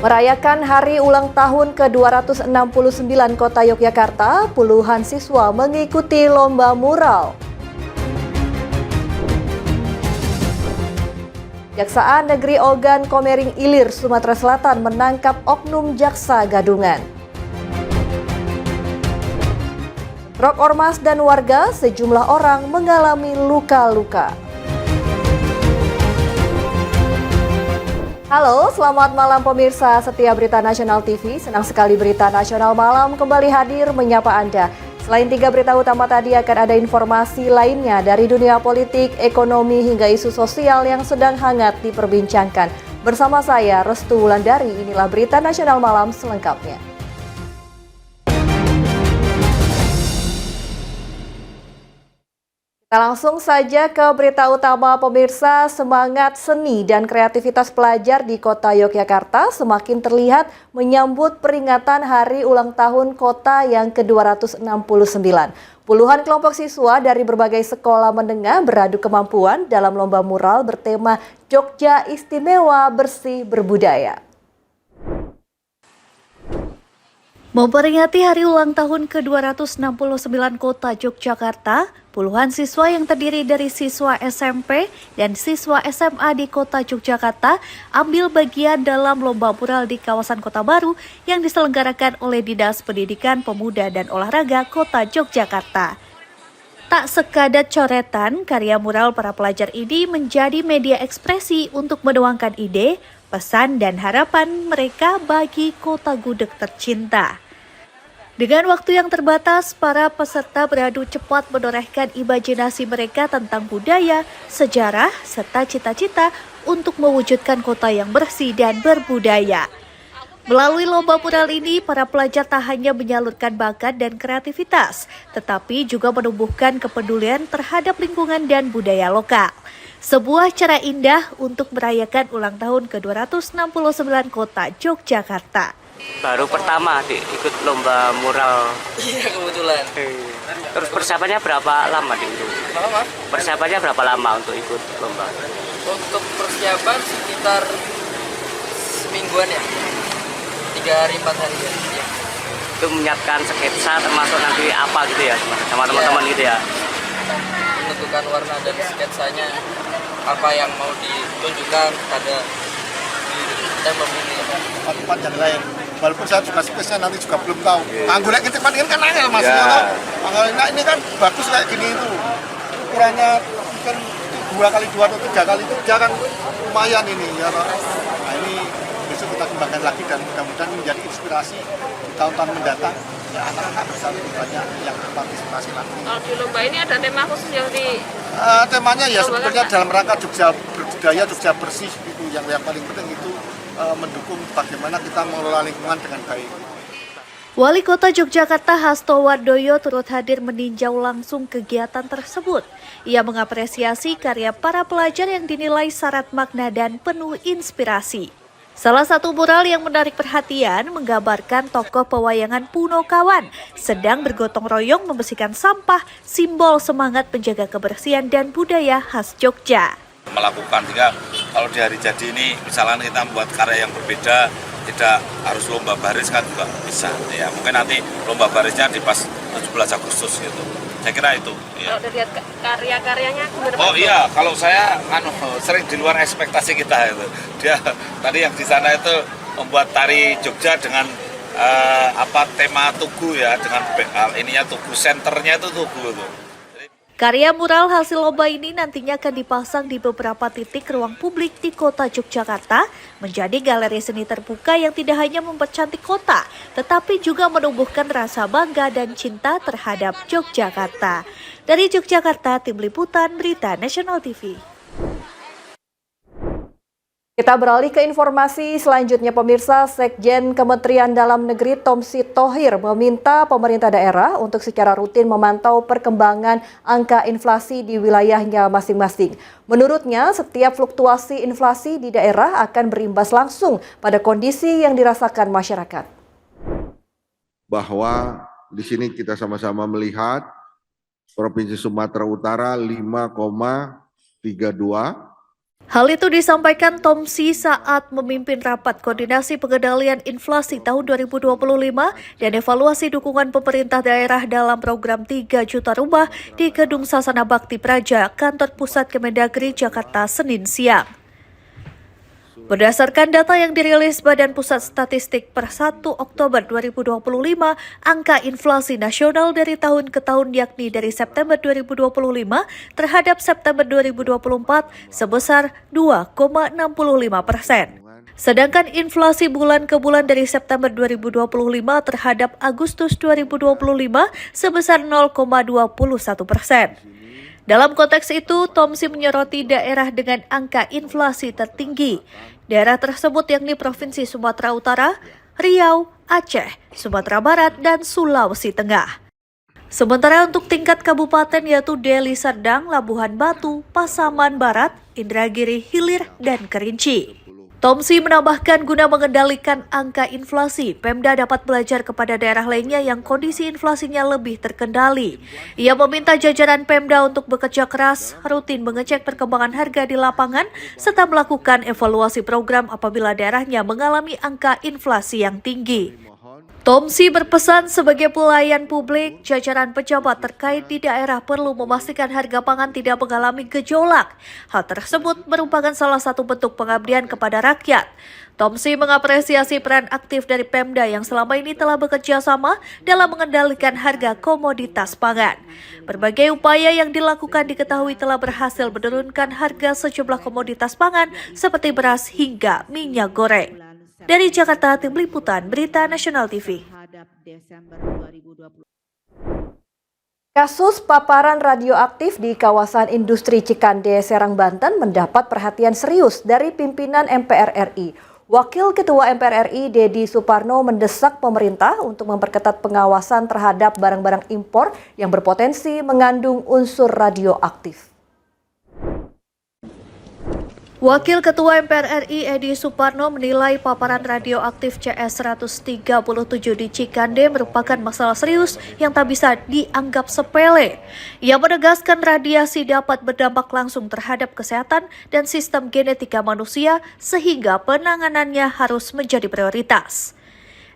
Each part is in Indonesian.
Merayakan hari ulang tahun ke-269 Kota Yogyakarta, puluhan siswa mengikuti lomba mural. Kejaksaan Negeri Ogan Komering Ilir, Sumatera Selatan menangkap oknum jaksa gadungan. Rok ormas dan warga, sejumlah orang mengalami luka-luka. Halo, selamat malam pemirsa setia Berita Nasional TV. Senang sekali Berita Nasional Malam kembali hadir menyapa Anda. Selain 3 berita utama tadi, akan ada informasi lainnya dari dunia politik, ekonomi, hingga isu sosial yang sedang hangat diperbincangkan. Bersama saya, Restu Wulandari, inilah Berita Nasional Malam selengkapnya. Kita langsung saja ke berita utama pemirsa. Semangat seni dan kreativitas pelajar di Kota Yogyakarta semakin terlihat menyambut peringatan hari ulang tahun kota yang ke-269. Puluhan kelompok siswa dari berbagai sekolah menengah beradu kemampuan dalam lomba mural bertema Jogja Istimewa Bersih Berbudaya. Memperingati hari ulang tahun ke-269 Kota Yogyakarta, puluhan siswa yang terdiri dari siswa SMP dan siswa SMA di Kota Yogyakarta ambil bagian dalam lomba mural di kawasan Kota Baru yang diselenggarakan oleh Dinas Pendidikan Pemuda dan Olahraga Kota Yogyakarta. Tak sekadar coretan, karya mural para pelajar ini menjadi media ekspresi untuk menuangkan ide, pesan dan harapan mereka bagi kota gudeg tercinta. Dengan waktu yang terbatas, para peserta beradu cepat menorehkan imajinasi mereka tentang budaya, sejarah, serta cita-cita untuk mewujudkan kota yang bersih dan berbudaya. Melalui lomba mural ini, para pelajar tak hanya menyalurkan bakat dan kreativitas, tetapi juga menumbuhkan kepedulian terhadap lingkungan dan budaya lokal. Sebuah cara indah untuk merayakan ulang tahun ke-269 Kota Yogyakarta. Baru pertama ikut lomba mural. Iya, kebetulan. Terus persiapannya berapa lama itu? Persiapannya berapa lama untuk ikut lomba? Untuk persiapan sekitar semingguan ya. 3 hari 4 hari ya. Itu menyiapkan sketsa termasuk nanti apa gitu ya sama teman-teman gitu ya. Menentukan warna dan sketsanya apa yang mau ditunjukkan pada kita memilih tempat yang lain. Walaupun saya juga sketsnya nanti juga belum tahu. Anggurnya kita kan angel mas. Nah, ini kan bagus kayak gini itu. Ukurannya mungkin 2x2 atau 3x itu jangan lumayan ini ya. Nah ini besok kita kembangkan lagi dan mudah-mudahan menjadi inspirasi di tahun-tahun mendatang. Ya anak-anak bisa lebih banyak yang berpartisipasi lagi. Kalau di lomba ini ada tema khusus yang di temanya ya sebenarnya dalam rangka Jogja berbudaya, Jogja bersih itu yang paling penting itu mendukung bagaimana kita mengelola lingkungan dengan baik. Wali Kota Yogyakarta Hasto Wardoyo turut hadir meninjau langsung kegiatan tersebut. Ia mengapresiasi karya para pelajar yang dinilai syarat makna dan penuh inspirasi. Salah satu mural yang menarik perhatian menggambarkan tokoh pewayangan Punokawan sedang bergotong royong membersihkan sampah, simbol semangat menjaga kebersihan dan budaya khas Jogja. Melakukan sehingga kalau di hari jadi ini misalnya kita membuat karya yang berbeda, tidak harus lomba baris kan juga bisa ya, mungkin nanti lomba barisnya di pas 17 Agustus gitu, saya kira itu ya. Kalau lihat karya-karyanya Oh iya, kalau saya sering di luar ekspektasi kita itu. Dia tadi yang di sana itu membuat tari Jogja dengan tema tugu ya, dengan ininya tugu, senternya itu tugu itu. Karya mural hasil lomba ini nantinya akan dipasang di beberapa titik ruang publik di Kota Yogyakarta, menjadi galeri seni terbuka yang tidak hanya mempercantik kota, tetapi juga menumbuhkan rasa bangga dan cinta terhadap Yogyakarta. Dari Yogyakarta, Tim Liputan Berita Nasional TV. Kita beralih ke informasi selanjutnya pemirsa. Sekjen Kementerian Dalam Negeri Tomsi Thohir meminta pemerintah daerah untuk secara rutin memantau perkembangan angka inflasi di wilayahnya masing-masing. Menurutnya, setiap fluktuasi inflasi di daerah akan berimbas langsung pada kondisi yang dirasakan masyarakat. Bahwa di sini kita sama-sama melihat Provinsi Sumatera Utara 5,32, Hal itu disampaikan Tomsi saat memimpin rapat koordinasi pengendalian inflasi tahun 2025 dan evaluasi dukungan pemerintah daerah dalam program 3 juta rumah di Gedung Sasana Bakti Praja, Kantor Pusat Kemendagri, Jakarta, Senin siang. Berdasarkan data yang dirilis Badan Pusat Statistik per 1 Oktober 2025, angka inflasi nasional dari tahun ke tahun yakni dari September 2025 terhadap September 2024 sebesar 2,65%. Sedangkan inflasi bulan ke bulan dari September 2025 terhadap Agustus 2025 sebesar 0,21%. Dalam konteks itu, Tomsi menyoroti daerah dengan angka inflasi tertinggi. Daerah tersebut yakni Provinsi Sumatera Utara, Riau, Aceh, Sumatera Barat, dan Sulawesi Tengah. Sementara untuk tingkat kabupaten yaitu Deli Serdang, Labuhan Batu, Pasaman Barat, Indragiri Hilir, dan Kerinci. Tomsi menambahkan guna mengendalikan angka inflasi, Pemda dapat belajar kepada daerah lainnya yang kondisi inflasinya lebih terkendali. Ia meminta jajaran Pemda untuk bekerja keras, rutin mengecek perkembangan harga di lapangan, serta melakukan evaluasi program apabila daerahnya mengalami angka inflasi yang tinggi. Tomsi berpesan sebagai pelayan publik, jajaran pejabat terkait di daerah perlu memastikan harga pangan tidak mengalami gejolak. Hal tersebut merupakan salah satu bentuk pengabdian kepada rakyat. Tomsi mengapresiasi peran aktif dari Pemda yang selama ini telah bekerja sama dalam mengendalikan harga komoditas pangan. Berbagai upaya yang dilakukan diketahui telah berhasil menurunkan harga sejumlah komoditas pangan seperti beras hingga minyak goreng. Dari Jakarta, Tim Liputan Berita Nasional TV. Kasus paparan radioaktif di kawasan industri Cikande, Serang, Banten mendapat perhatian serius dari pimpinan MPR RI. Wakil Ketua MPR RI, Deddy Suparno, mendesak pemerintah untuk memperketat pengawasan terhadap barang-barang impor yang berpotensi mengandung unsur radioaktif. Wakil Ketua MPR RI Edi Suparno menilai paparan radioaktif CS137 di Cikande merupakan masalah serius yang tak bisa dianggap sepele. Ia menegaskan radiasi dapat berdampak langsung terhadap kesehatan dan sistem genetika manusia sehingga penanganannya harus menjadi prioritas.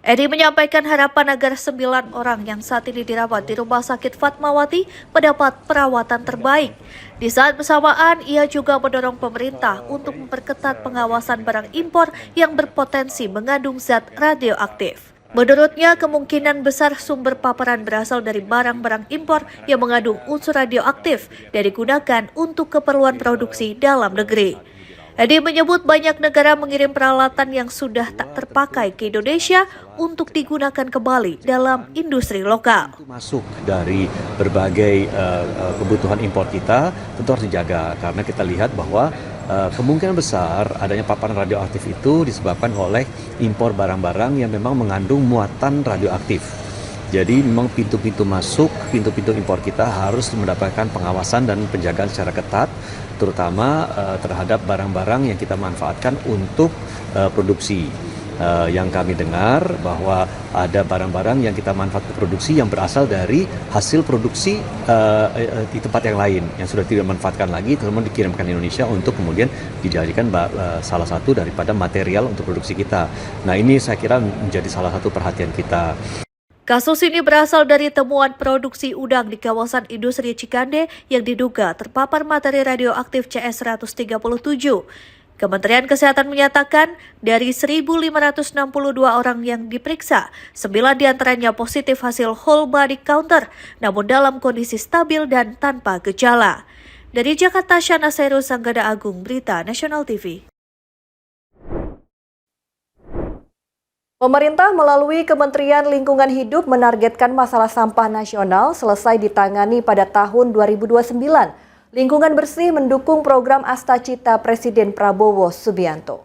Edi menyampaikan harapan agar 9 orang yang saat ini dirawat di Rumah Sakit Fatmawati mendapat perawatan terbaik. Di saat bersamaan, ia juga mendorong pemerintah untuk memperketat pengawasan barang impor yang berpotensi mengandung zat radioaktif. Menurutnya, kemungkinan besar sumber paparan berasal dari barang-barang impor yang mengandung unsur radioaktif dan digunakan untuk keperluan produksi dalam negeri. Edi menyebut banyak negara mengirim peralatan yang sudah tak terpakai ke Indonesia untuk digunakan kembali dalam industri lokal. Masuk dari berbagai kebutuhan impor kita tentu harus dijaga karena kita lihat bahwa kemungkinan besar adanya paparan radioaktif itu disebabkan oleh impor barang-barang yang memang mengandung muatan radioaktif. Jadi memang pintu-pintu masuk, pintu-pintu impor kita harus mendapatkan pengawasan dan penjagaan secara ketat, terutama terhadap barang-barang yang kita manfaatkan untuk produksi. Yang kami dengar bahwa ada barang-barang yang kita manfaatkan produksi yang berasal dari hasil produksi di tempat yang lain yang sudah tidak dimanfaatkan lagi, teman dikirimkan ke Indonesia untuk kemudian dijadikan salah satu daripada material untuk produksi kita. Nah, ini saya kira menjadi salah satu perhatian kita. Kasus ini berasal dari temuan produksi udang di kawasan industri Cikande yang diduga terpapar materi radioaktif CS137. Kementerian Kesehatan menyatakan dari 1.562 orang yang diperiksa, 9 diantaranya positif hasil whole body counter, namun dalam kondisi stabil dan tanpa gejala. Dari Jakarta, Syana Seru, Sanggada Agung, Berita Nasional TV. Pemerintah melalui Kementerian Lingkungan Hidup menargetkan masalah sampah nasional selesai ditangani pada tahun 2029. Lingkungan bersih mendukung program Astacita Presiden Prabowo Subianto.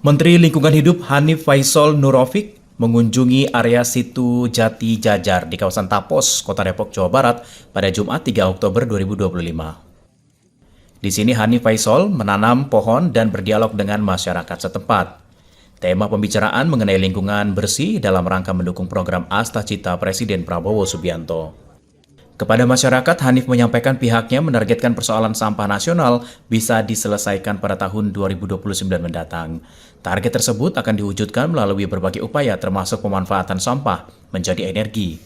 Menteri Lingkungan Hidup Hanif Faisal Nurofik mengunjungi area situ Jati Jajar di kawasan Tapos, Kota Depok, Jawa Barat pada Jumat 3 Oktober 2025. Di sini Hanif Faisal menanam pohon dan berdialog dengan masyarakat setempat. Tema pembicaraan mengenai lingkungan bersih dalam rangka mendukung program Astacita Presiden Prabowo Subianto. Kepada masyarakat, Hanif menyampaikan pihaknya menargetkan persoalan sampah nasional bisa diselesaikan pada tahun 2029 mendatang. Target tersebut akan diwujudkan melalui berbagai upaya termasuk pemanfaatan sampah menjadi energi.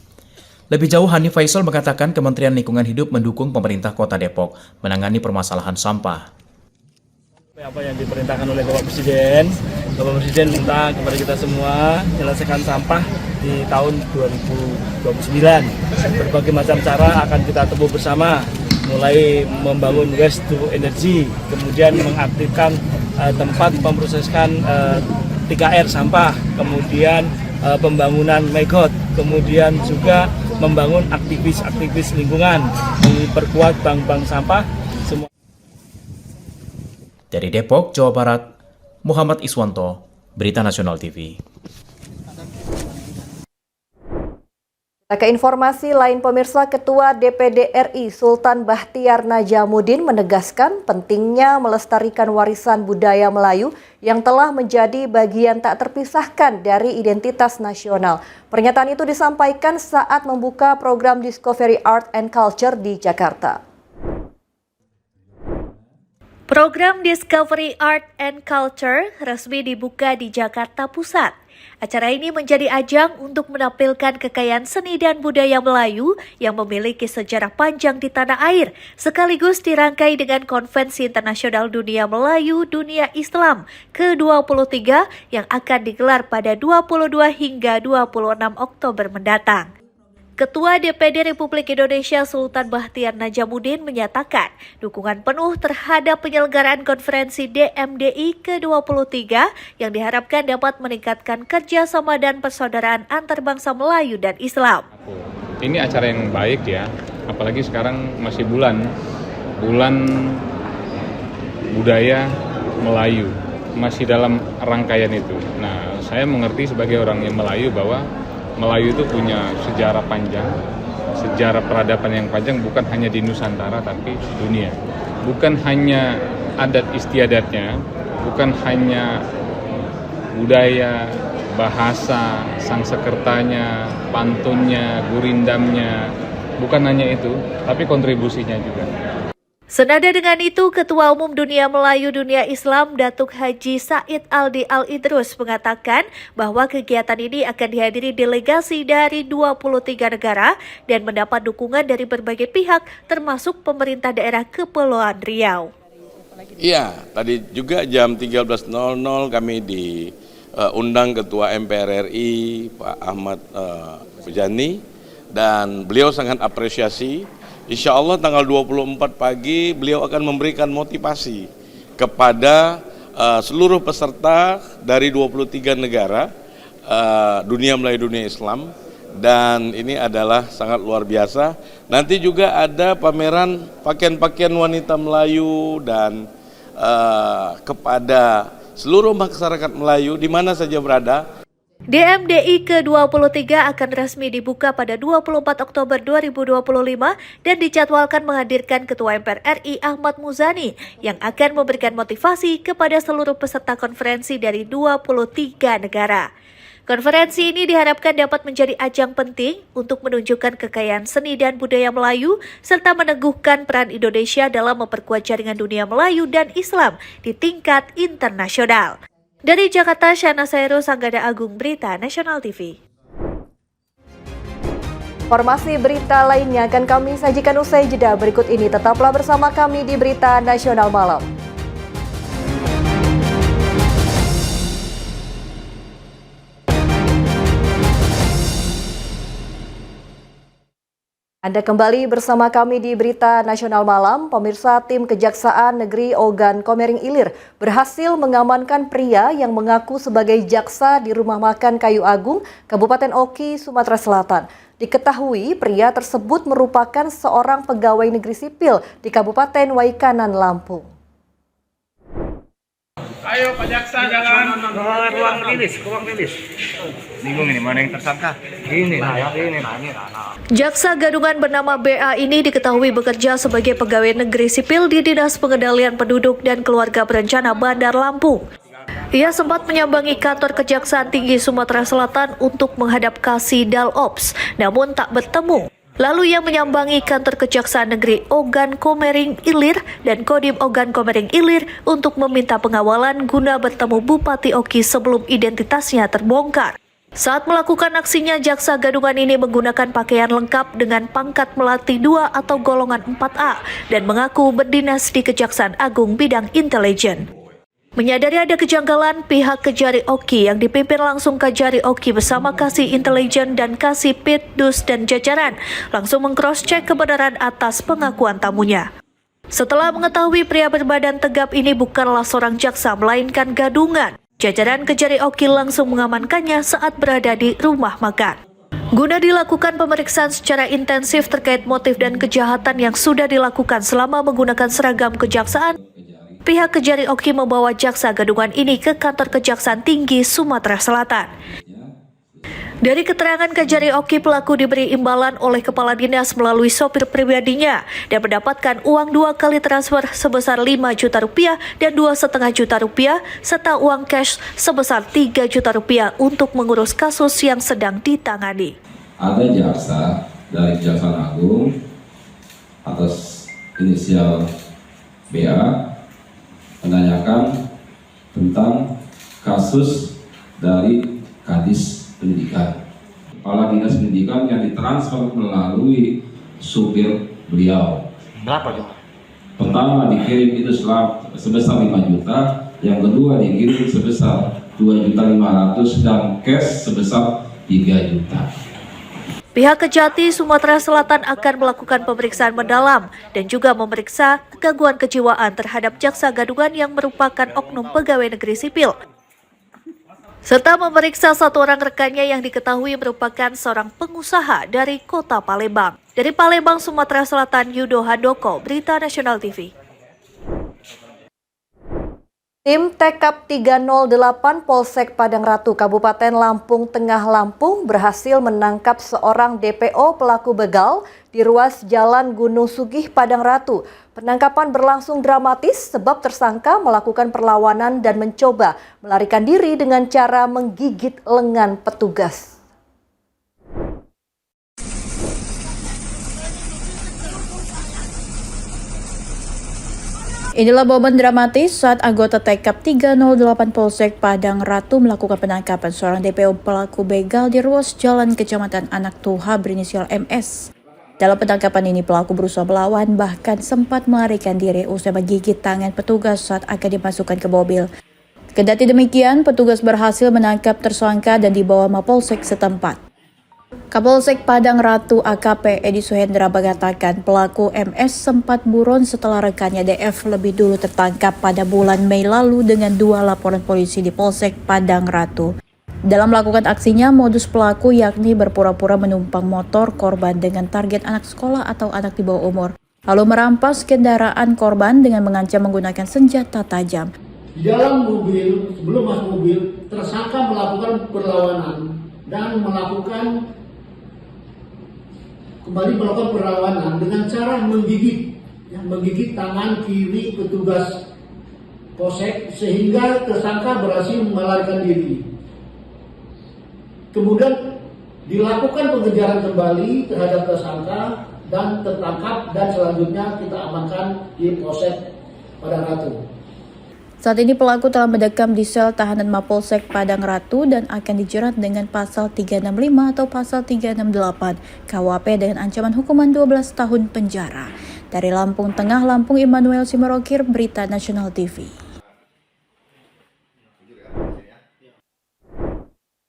Lebih jauh, Hanif Faisal mengatakan Kementerian Lingkungan Hidup mendukung pemerintah Kota Depok menangani permasalahan sampah. Apa yang diperintahkan oleh Bapak Presiden minta kepada kita semua menyelesaikan sampah di tahun 2029. Berbagai macam cara akan kita tempuh bersama, mulai membangun waste to energy, kemudian mengaktifkan tempat memproseskan 3R sampah, kemudian pembangunan megot, kemudian juga membangun aktivis-aktivis lingkungan, memperkuat bank-bank sampah. Dari Depok, Jawa Barat, Muhammad Iswanto, Berita Nasional TV. Ke informasi lain pemirsa, Ketua DPD RI Sultan Bahtiar Najamuddin menegaskan pentingnya melestarikan warisan budaya Melayu yang telah menjadi bagian tak terpisahkan dari identitas nasional. Pernyataan itu disampaikan saat membuka program Discovery Art and Culture di Jakarta. Program Discovery Art and Culture resmi dibuka di Jakarta Pusat. Acara ini menjadi ajang untuk menampilkan kekayaan seni dan budaya Melayu yang memiliki sejarah panjang di tanah air, sekaligus dirangkai dengan Konvensi Internasional Dunia Melayu Dunia Islam ke-23 yang akan digelar pada 22 hingga 26 Oktober mendatang. Ketua DPD Republik Indonesia Sultan Bahtiar Najamuddin menyatakan dukungan penuh terhadap penyelenggaraan konferensi DMDI ke-23 yang diharapkan dapat meningkatkan kerjasama dan persaudaraan antar bangsa Melayu dan Islam. Ini acara yang baik ya, apalagi sekarang masih bulan budaya Melayu, masih dalam rangkaian itu. Nah, saya mengerti sebagai orang yang Melayu bahwa Melayu itu punya sejarah panjang, sejarah peradaban yang panjang, bukan hanya di Nusantara tapi dunia. Bukan hanya adat istiadatnya, bukan hanya budaya, bahasa, sangsekertanya, pantunnya, gurindamnya, bukan hanya itu, tapi kontribusinya juga. Senada dengan itu, Ketua Umum Dunia Melayu Dunia Islam Datuk Haji Said Aldi Al-Idrus mengatakan bahwa kegiatan ini akan dihadiri delegasi dari 23 negara dan mendapat dukungan dari berbagai pihak termasuk pemerintah daerah Kepulauan Riau. Iya, tadi juga jam 13.00 kami diundang Ketua MPR RI Pak Ahmad Bujani dan beliau sangat apresiasi. Insya Allah tanggal 24 pagi beliau akan memberikan motivasi kepada seluruh peserta dari 23 negara dunia Melayu dunia Islam, dan ini adalah sangat luar biasa. Nanti juga ada pameran pakaian-pakaian wanita Melayu dan kepada seluruh masyarakat Melayu di mana saja berada. DMDI ke-23 akan resmi dibuka pada 24 Oktober 2025 dan dijadwalkan menghadirkan Ketua MPR RI Ahmad Muzani yang akan memberikan motivasi kepada seluruh peserta konferensi dari 23 negara. Konferensi ini diharapkan dapat menjadi ajang penting untuk menunjukkan kekayaan seni dan budaya Melayu serta meneguhkan peran Indonesia dalam memperkuat jaringan dunia Melayu dan Islam di tingkat internasional. Dari Jakarta, Syana Sairo, Sanggada Agung, Berita Nasional TV. Informasi berita lainnya akan kami sajikan usai jeda berikut ini. Tetaplah bersama kami di Berita Nasional Malam. Anda kembali bersama kami di Berita Nasional Malam. Pemirsa, tim Kejaksaan Negeri Ogan Komering Ilir berhasil mengamankan pria yang mengaku sebagai jaksa di Rumah Makan Kayu Agung, Kabupaten Oki, Sumatera Selatan. Diketahui pria tersebut merupakan seorang pegawai negeri sipil di Kabupaten Waikanan, Lampung. Ayo Pak Jaksa, jangan ruang rilis. Bingung ini mana yang tersangka? Ini. Jaksa gadungan bernama BA ini diketahui bekerja sebagai pegawai negeri sipil di Dinas Pengendalian Penduduk dan Keluarga Berencana Bandar Lampung. Ia sempat menyambangi kantor Kejaksaan Tinggi Sumatera Selatan untuk menghadap Kasih Dalops, namun tak bertemu. lalu yang menyambangi kantor Kejaksaan Negeri Ogan Komering Ilir dan Kodim Ogan Komering Ilir untuk meminta pengawalan guna bertemu Bupati Oki sebelum identitasnya terbongkar. Saat melakukan aksinya, jaksa gadungan ini menggunakan pakaian lengkap dengan pangkat melati 2 atau golongan 4A dan mengaku berdinas di Kejaksaan Agung bidang intelijen. Menyadari ada kejanggalan, pihak Kejari Oki yang dipimpin langsung Kejari Oki bersama Kasih Intelijen dan Kasih Pitdus dan jajaran langsung meng-cross-check kebenaran atas pengakuan tamunya. Setelah mengetahui pria berbadan tegap ini bukanlah seorang jaksa melainkan gadungan, jajaran Kejari Oki langsung mengamankannya saat berada di rumah makan. Guna dilakukan pemeriksaan secara intensif terkait motif dan kejahatan yang sudah dilakukan selama menggunakan seragam kejaksaan, pihak Kejari Oki membawa jaksa gadungan ini ke kantor Kejaksaan Tinggi Sumatera Selatan. Dari keterangan Kejari Oki, pelaku diberi imbalan oleh kepala dinas melalui sopir pribadinya dan mendapatkan uang 2 kali transfer sebesar 5 juta rupiah dan 2,5 juta rupiah serta uang cash sebesar 3 juta rupiah untuk mengurus kasus yang sedang ditangani. Ada jaksa dari Kejaksaan Agung atas inisial BA menanyakan tentang kasus dari Kadis Pendidikan. Kepala Dinas Pendidikan yang ditransfer melalui supir beliau. Berapa Pak? Pertama dikirim itu sebesar 5 juta, yang kedua dikirim sebesar 2.500.000 dan cash sebesar 3 juta. Pihak Kejati Sumatera Selatan akan melakukan pemeriksaan mendalam dan juga memeriksa gangguan kejiwaan terhadap jaksa gadungan yang merupakan oknum pegawai negeri sipil, serta memeriksa satu orang rekannya yang diketahui merupakan seorang pengusaha dari kota Palembang. Dari Palembang, Sumatera Selatan, Yudo Handoko, Berita Nasional TV. Tim TKP 308 Polsek Padang Ratu, Kabupaten Lampung Tengah, Lampung berhasil menangkap seorang DPO pelaku begal di ruas Jalan Gunung Sugih, Padang Ratu. Penangkapan berlangsung dramatis sebab tersangka melakukan perlawanan dan mencoba melarikan diri dengan cara menggigit lengan petugas. Inilah momen dramatis saat anggota TKP 308 Polsek Padang Ratu melakukan penangkapan seorang DPO pelaku begal di ruas jalan Kecamatan Anak Tuha berinisial MS. Dalam penangkapan ini pelaku berusaha melawan, bahkan sempat melarikan diri usai menggigit tangan petugas saat akan dimasukkan ke mobil. Kendati demikian, petugas berhasil menangkap tersangka dan dibawa Mapolsek setempat. Kapolsek Padang Ratu AKP Edi Suhendra mengatakan pelaku MS sempat buron setelah rekannya DF lebih dulu tertangkap pada bulan Mei lalu dengan 2 laporan polisi di Polsek Padang Ratu. Dalam melakukan aksinya, modus pelaku yakni berpura-pura menumpang motor korban dengan target anak sekolah atau anak di bawah umur, lalu merampas kendaraan korban dengan mengancam menggunakan senjata tajam. Di dalam mobil, sebelum masuk mobil, tersangka melakukan perlawanan dan melakukan perlawanan dengan cara menggigit tangan kiri petugas polsek sehingga tersangka berhasil melarikan diri. Kemudian dilakukan pengejaran kembali terhadap tersangka dan tertangkap dan selanjutnya kita amankan di Polsek Padang Ratu. Saat ini pelaku telah mendekam di sel tahanan Mapolsek Padang Ratu dan akan dijerat dengan pasal 365 atau pasal 368 KUHP dengan ancaman hukuman 12 tahun penjara. Dari Lampung Tengah, Lampung, Immanuel Simarokir, Berita Nasional TV.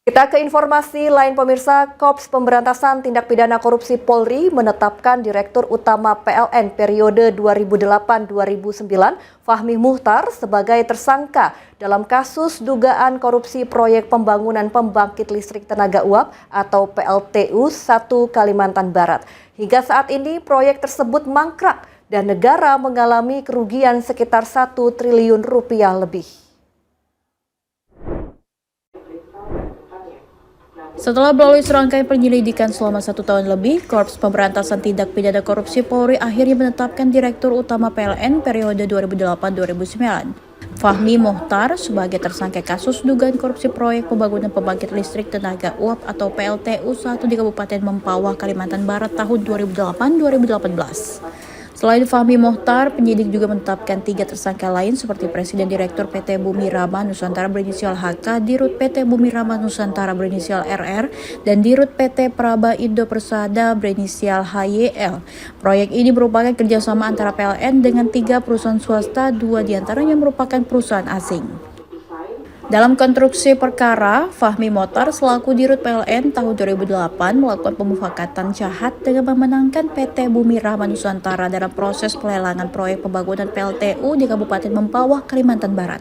Kita ke informasi lain pemirsa, Korps Pemberantasan Tindak Pidana Korupsi Polri menetapkan Direktur Utama PLN periode 2008-2009 Fahmi Muhtar sebagai tersangka dalam kasus dugaan korupsi proyek pembangunan pembangkit listrik tenaga uap atau PLTU 1 Kalimantan Barat. Hingga saat ini proyek tersebut mangkrak dan negara mengalami kerugian sekitar 1 triliun rupiah lebih. Setelah melalui serangkaian penyelidikan selama 1 tahun lebih, Korps Pemberantasan Tindak Pidana Korupsi Polri akhirnya menetapkan Direktur Utama PLN periode 2008-2009, Fahmi Mohtar sebagai tersangka kasus dugaan korupsi proyek pembangunan pembangkit listrik tenaga uap atau PLTU 1 di Kabupaten Mempawah, Kalimantan Barat tahun 2008-2018. Selain Fahmi Mohtar, penyidik juga menetapkan 3 tersangka lain seperti Presiden Direktur PT Bumi Rama Nusantara berinisial HK, Dirut PT Bumi Rama Nusantara berinisial RR, dan Dirut PT Praba Indo Persada berinisial HYL. Proyek ini merupakan kerjasama antara PLN dengan 3 perusahaan swasta, 2 diantaranya merupakan perusahaan asing. Dalam konstruksi perkara, Fahmi Mohtar selaku Dirut PLN tahun 2008 melakukan pemufakatan jahat dengan memenangkan PT Bumi Rama Nusantara dalam proses pelelangan proyek pembangunan PLTU di Kabupaten Mempawah, Kalimantan Barat.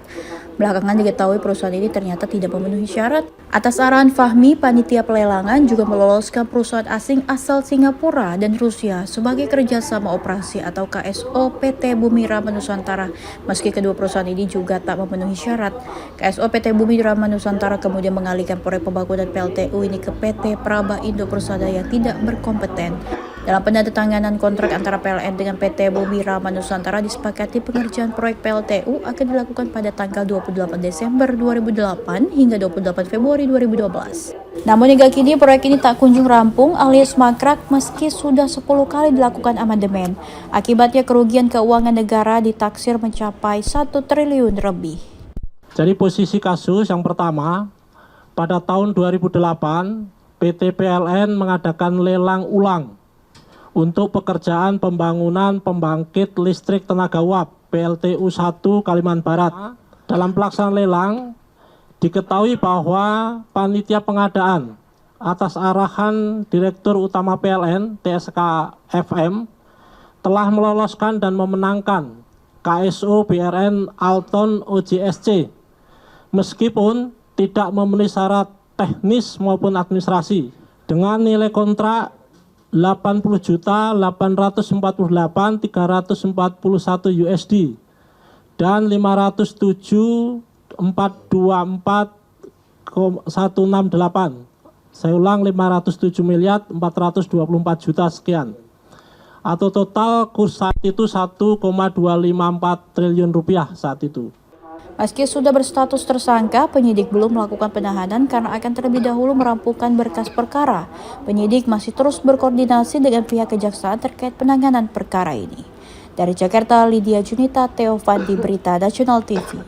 Belakangan diketahui perusahaan ini ternyata tidak memenuhi syarat. Atas arahan Fahmi, panitia pelelangan juga meloloskan perusahaan asing asal Singapura dan Rusia sebagai kerjasama operasi atau KSO PT Bumi Rama Nusantara. Meski kedua perusahaan ini juga tak memenuhi syarat, KSO PT Bumi Rama Nusantara kemudian mengalihkan proyek pembangunan PLTU ini ke PT Praba Indo Persada yang tidak berkompeten. Dalam penandatanganan kontrak antara PLN dengan PT Bumi Rama Nusantara disepakati pengerjaan proyek PLTU akan dilakukan pada tanggal 28 Desember 2008 hingga 28 Februari 2012. Namun hingga kini proyek ini tak kunjung rampung alias mangkrak meski sudah 10 kali dilakukan amandemen. Akibatnya kerugian keuangan negara ditaksir mencapai 1 triliun lebih. Jadi posisi kasus yang pertama, pada tahun 2008 PT PLN mengadakan lelang ulang untuk pekerjaan pembangunan pembangkit listrik tenaga uap PLTU 1 Kalimantan Barat. Dalam pelaksanaan lelang, diketahui bahwa panitia pengadaan atas arahan Direktur Utama PLN TSK FM telah meloloskan dan memenangkan KSO BRN Alton OJSC meskipun tidak memenuhi syarat teknis maupun administrasi dengan nilai kontrak 80.848.341 USD dan 507.424.168. Saya ulang 507.424 juta sekian. Atau total kurs saat itu 1,254 triliun rupiah saat itu. Meski sudah berstatus tersangka, penyidik belum melakukan penahanan karena akan terlebih dahulu merampungkan berkas perkara. Penyidik masih terus berkoordinasi dengan pihak kejaksaan terkait penanganan perkara ini. Dari Jakarta, Lydia Junita, Teofandi, Berita Nasional TV.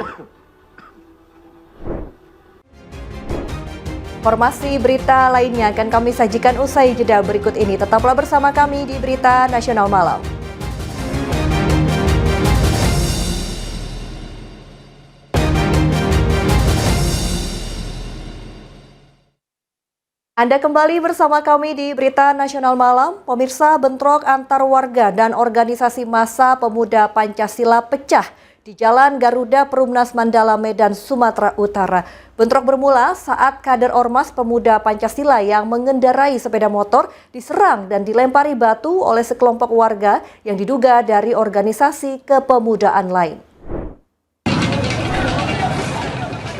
Informasi berita lainnya akan kami sajikan usai jeda berikut ini. Tetaplah bersama kami di Berita Nasional Malam. Anda kembali bersama kami di Berita Nasional Malam. Pemirsa, bentrok antar warga dan organisasi massa pemuda Pancasila pecah di Jalan Garuda Perumnas Mandala, Medan, Sumatera Utara. Bentrok bermula saat kader Ormas Pemuda Pancasila yang mengendarai sepeda motor diserang dan dilempari batu oleh sekelompok warga yang diduga dari organisasi kepemudaan lain.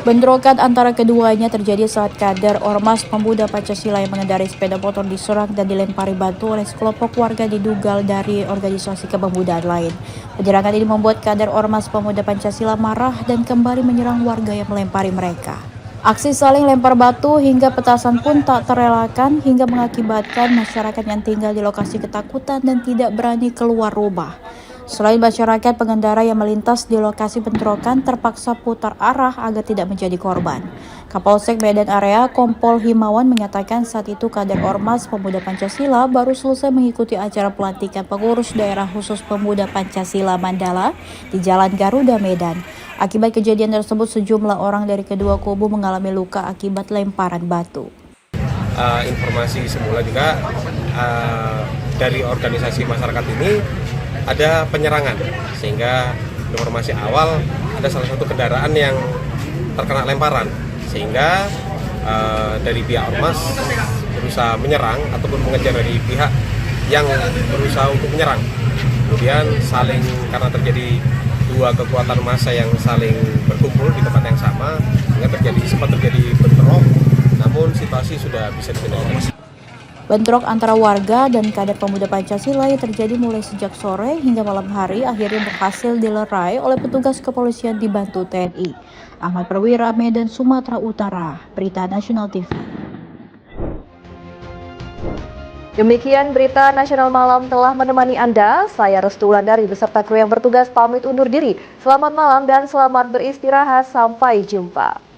Bentrokan antara keduanya terjadi saat kader Ormas Pemuda Pancasila yang mengendarai sepeda motor diserang dan dilempari batu oleh sekelompok warga diduga dari organisasi kepemudaan lain. Penyerangan ini membuat kader Ormas Pemuda Pancasila marah dan kembali menyerang warga yang melempari mereka. Aksi saling lempar batu hingga petasan pun tak terelakkan hingga mengakibatkan masyarakat yang tinggal di lokasi ketakutan dan tidak berani keluar rumah. Selain masyarakat, pengendara yang melintas di lokasi bentrokan terpaksa putar arah agar tidak menjadi korban. Kapolsek Medan Area Kompol Himawan menyatakan saat itu kader Ormas Pemuda Pancasila baru selesai mengikuti acara pelantikan pengurus daerah khusus Pemuda Pancasila Mandala di Jalan Garuda Medan. Akibat kejadian tersebut, sejumlah orang dari kedua kubu mengalami luka akibat lemparan batu. Informasi semula juga dari organisasi masyarakat ini ada penyerangan, sehingga informasi awal ada salah satu kendaraan yang terkena lemparan, sehingga dari pihak Ormas berusaha menyerang ataupun mengejar dari pihak yang berusaha untuk menyerang. Kemudian saling, karena terjadi dua kekuatan massa yang saling berkumpul di tempat yang sama, sehingga sempat terjadi bentrok, namun situasi sudah bisa dikendalikan. Bentrok antara warga dan kader pemuda Pancasila yang terjadi mulai sejak sore hingga malam hari akhirnya berhasil dilerai oleh petugas kepolisian dibantu TNI. Ahmad Perwira, Medan, Sumatera Utara, Berita Nasional TV. Demikian Berita Nasional Malam telah menemani Anda. Saya Restu Wulandari beserta kru yang bertugas pamit undur diri. Selamat malam dan selamat beristirahat. Sampai jumpa.